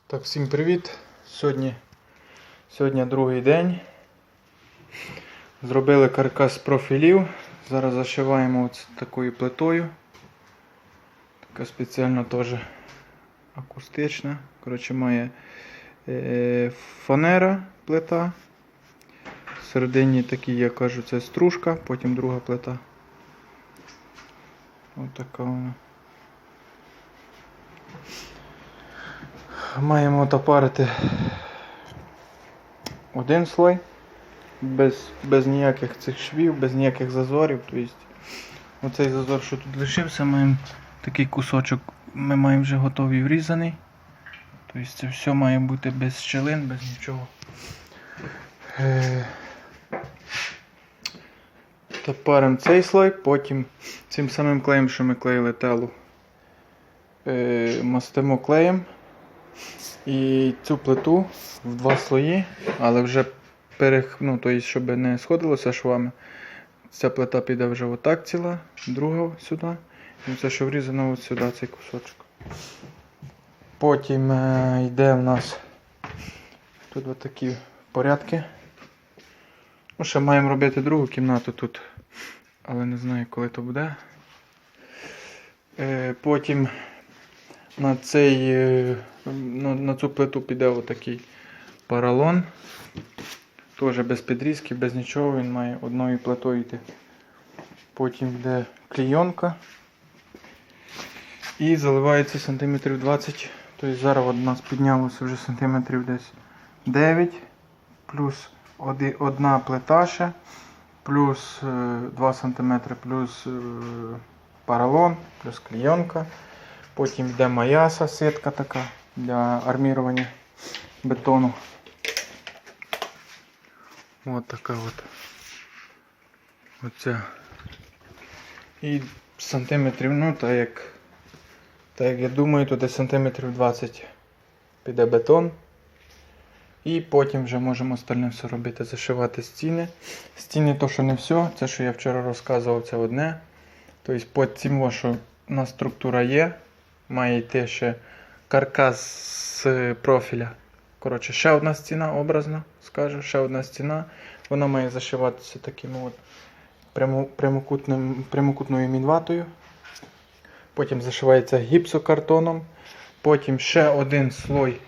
Так, всім привіт! Сьогодні другий день. Зробили каркас з профілів. Зараз зашиваємо такою плитою. Така спеціально теж акустична. Коротше, має фанера плита. Всередині такі, я кажу, це стружка, потім друга плита. Ось така вона. Маємо отапарити один слой, без ніяких цих швів, без ніяких зазорів. Тобто, оцей зазор, що тут лишився, маємо такий кусочок, ми маємо вже готовий врізаний. Тобто це все має бути без щілин, без нічого. Тапаримо цей слой, потім цим самим клеєм, що ми клеїли телу, мастимо клеєм. І цю плиту в два слої, але вже тобто, щоб не сходилося швами, ця плита піде вже отак ціла, друга сюди, і це що врізано от сюди, цей кусочок. Потім йде в нас тут отакі порядки. Ще маємо робити другу кімнату тут, але не знаю, коли то буде. Потім на цю плиту піде отакий поролон. Теж без підрізки, без нічого, він має одною плитою йти. Потім йде клейонка. І заливається сантиметрів 20. Тобто зараз у нас піднялося вже сантиметрів десь 9. Плюс одна плита ще. Плюс 2 см, плюс поролон, плюс клейонка. Потім йде маяса, сітка така для армірування бетону. Ось така от. Оця. І сантиметрів, так як я думаю, то десь сантиметрів 20 піде бетон. І потім вже можемо остальне все робити, зашивати стіни. Стіни то, що не все, це що я вчора розказував, це одне. Тобто по цим, що у нас структура є, має йти ще каркас з профіля. Коротше, ще одна стіна, образно скажу, ще одна стіна. Вона має зашиватися таким от прямокутною мінватою. Потім зашивається гіпсокартоном. Потім ще один слой.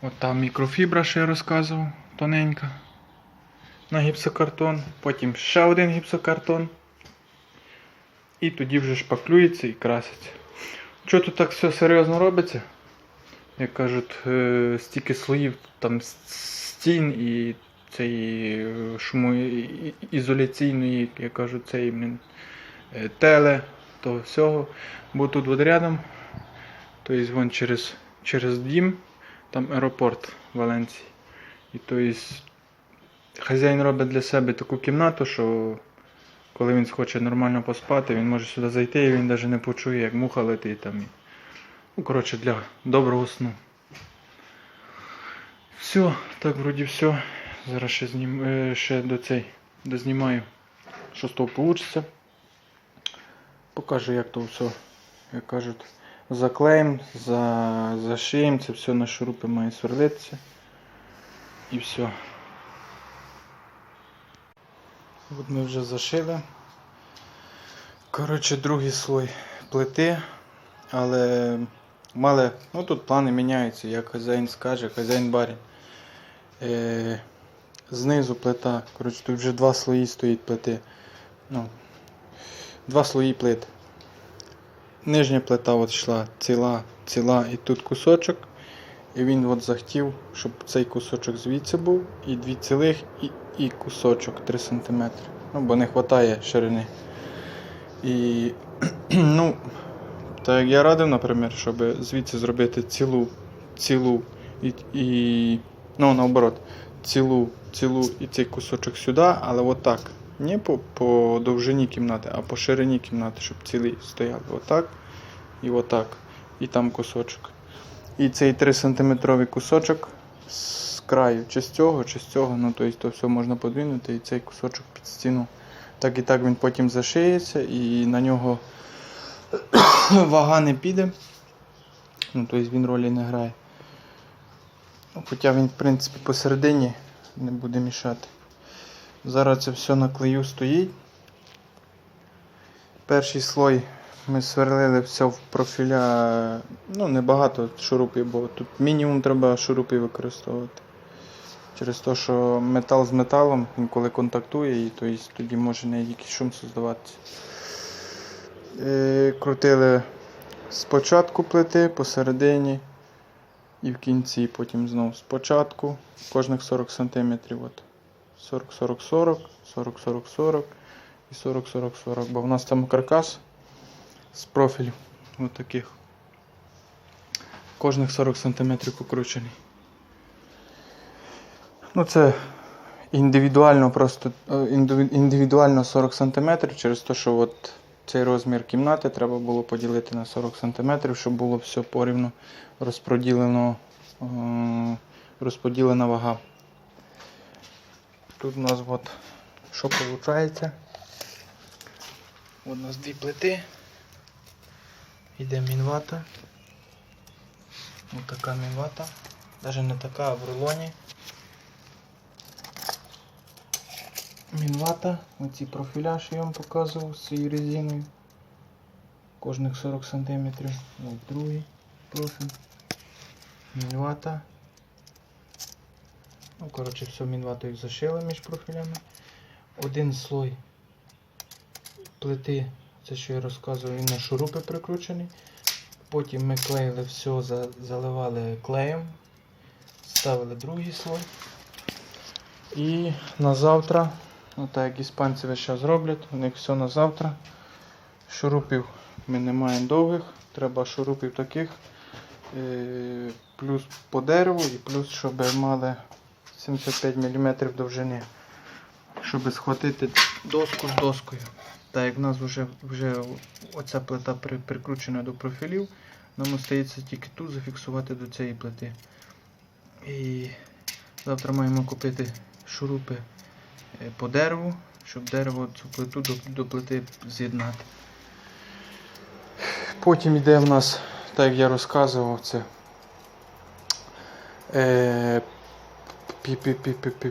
От там мікрофібра, що я розказував, тоненька. На гіпсокартон. Потім ще один гіпсокартон. І тоді вже шпаклюється і краситься. Чого тут так все серйозно робиться? Як кажуть, стільки слоїв там стін і цієї шумоізоляційної, як кажуть, цієї теле, того всього. Бо тут от рядом, тобто вон через дім, там аеропорт Валенції. І тобто хазяїн робить для себе таку кімнату, що коли він хоче нормально поспати, він може сюди зайти і він навіть не почує, як муха летить там. Коротше, для доброго сну. Все, так вроді все. Зараз ще дознімаю, що з того вийде. Покажу, як то все, як кажуть, заклеїмо, зашиємо, це все на шурупи має сверлитися. І все. От ми вже зашили. Коротше, другий слой плити, але тут плани міняються, як хазяїн скаже, хазяїн барин. Знизу плита, коротше, тут вже два слої стоїть плити. Два слої плит. Нижня плита от йшла ціла і тут кусочок. І він от захотів, щоб цей кусочок звідси був, і дві цілих, і кусочок 3 см. Бо не вистачає ширини. І, так як я радив, наприклад, щоб звідси зробити цілу наоборот, цілу і цей кусочок сюди, але отак. Не по довжині кімнати, а по ширині кімнати, щоб цілий стояв. Отак і отак. І там кусочок. І цей 3 см кусочок з краю, чи з цього, тобто то все можна подвинути і цей кусочок під стіну. Так і так він потім зашиється і на нього вага не піде. Тобто він ролі не грає. Хоча він, в принципі, посередині не буде мішати. Зараз це все на клею стоїть. Перший слой ми сверлили все в профіля, ну небагато шурупів, бо тут мінімум треба шурупів використовувати. Через те, що метал з металом, він коли контактує, і тоді може не якийсь шум создаватися. Крутили спочатку плити, посередині і в кінці, потім знову спочатку, кожних 40 см. 40-40-40, 40-40-40 і 40-40-40, бо в нас там каркас з профілів отаких. Кожних 40 см покручений. Ну це індивідуально просто індивідуально 40 см, через те, що от цей розмір кімнати треба було поділити на 40 см, щоб було все порівну розподілена вага. Тут у нас от що виходить. От у нас дві плити. Йде мінвата. Ось така мінвата. Навіть не така, а в рулоні. Мінвата. Оці профіля, що я вам показував з цією резиною. Кожних 40 см. Ось другий профіль. Мінвата. Ну, коротше, все мінватою зашили між профілями. Один слой плити, це що я розказував, він на шурупи прикручений. Потім ми клеїли все, заливали клеєм, ставили другий слой. І на завтра, отак як іспанці весь час роблять, у них все на завтра. Шурупів ми не маємо довгих, треба шурупів таких, плюс по дереву і плюс, щоб мали 75 мм довжини, щоб схватити доску з доскою. Так як в нас вже оця плита прикручена до профілів, нам остається тільки тут зафіксувати до цієї плити. І завтра маємо купити шурупи по дереву, щоб дерево цю плиту до плити з'єднати. Потім йде в нас, так як я розказував, це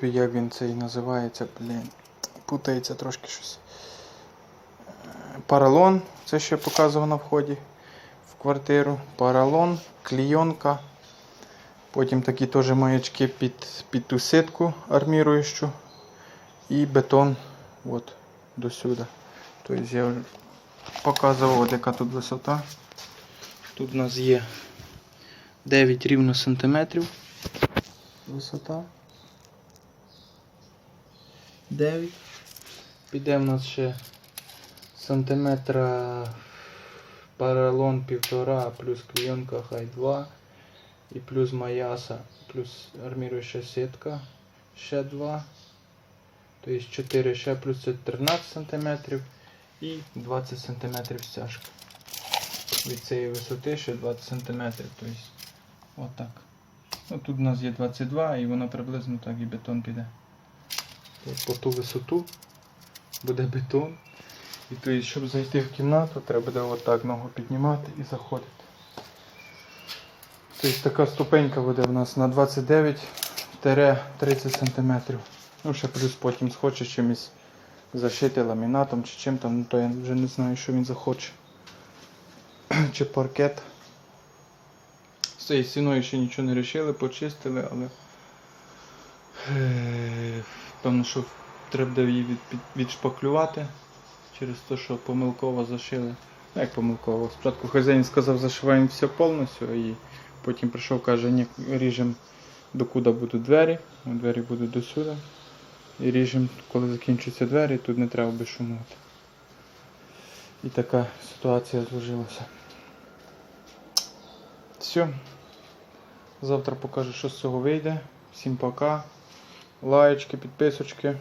як він цей називається, путається трошки щось. Поролон, це ще показував на вході в квартиру. Поролон, клійонка. Потім такі теж маячки під ту сітку арміруючу. І бетон от до сюди. Тобто я показував, от яка тут висота. Тут у нас є 9 рівно сантиметрів висота. 9. Піде в нас ще сантиметра поролон 1,5, плюс клейонка хай 2, і плюс маяса, плюс арміруюча сітка ще 2. Тобто 4 ще плюс це 13 см і 20 см стяжка. Від цієї висоти ще 20 см. Тобто отак. Ну, тут у нас є 22 і воно приблизно так і бетон піде. По ту висоту буде бетон. І тобто, щоб зайти в кімнату, треба буде отак ногу піднімати і заходити. Тобто така ступенька буде в нас на 29-30 см. Ну, ще плюс потім схоче чимось зашити ламінатом чи чим там, ну то я вже не знаю, що він захоче. Чи паркет. З цією стіною ще нічого не вирішили, почистили, але певно, що треба буде її відшпаклювати через те, що помилково зашили. Ну, як помилково? Спочатку хазяїн сказав, зашиваємо все повністю, і потім прийшов, каже, ні, ріжемо докуди будуть двері, двері будуть до сюди. І ріжемо, коли закінчаться двері, тут не треба безшумувати. І така ситуація зложилася. Все. Завтра покажу, що з цього вийде. Всім пока. Лайочки, підписочки.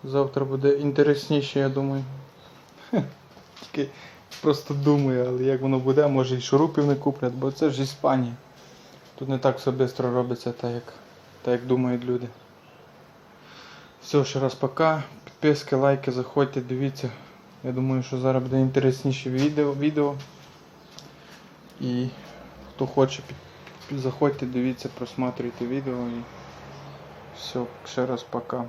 Завтра буде інтересніше, я думаю. Тільки просто думаю, але як воно буде, може і шурупів не куплять, бо це ж Іспанія. Тут не так все швидко робиться, так як думають люди. Все, ще раз пока. Підписки, лайки, заходьте, дивіться. Я думаю, що зараз буде інтересніше відео. І хто хоче, Заходьте, дивіться, просматривайте відео і все, ще раз пока.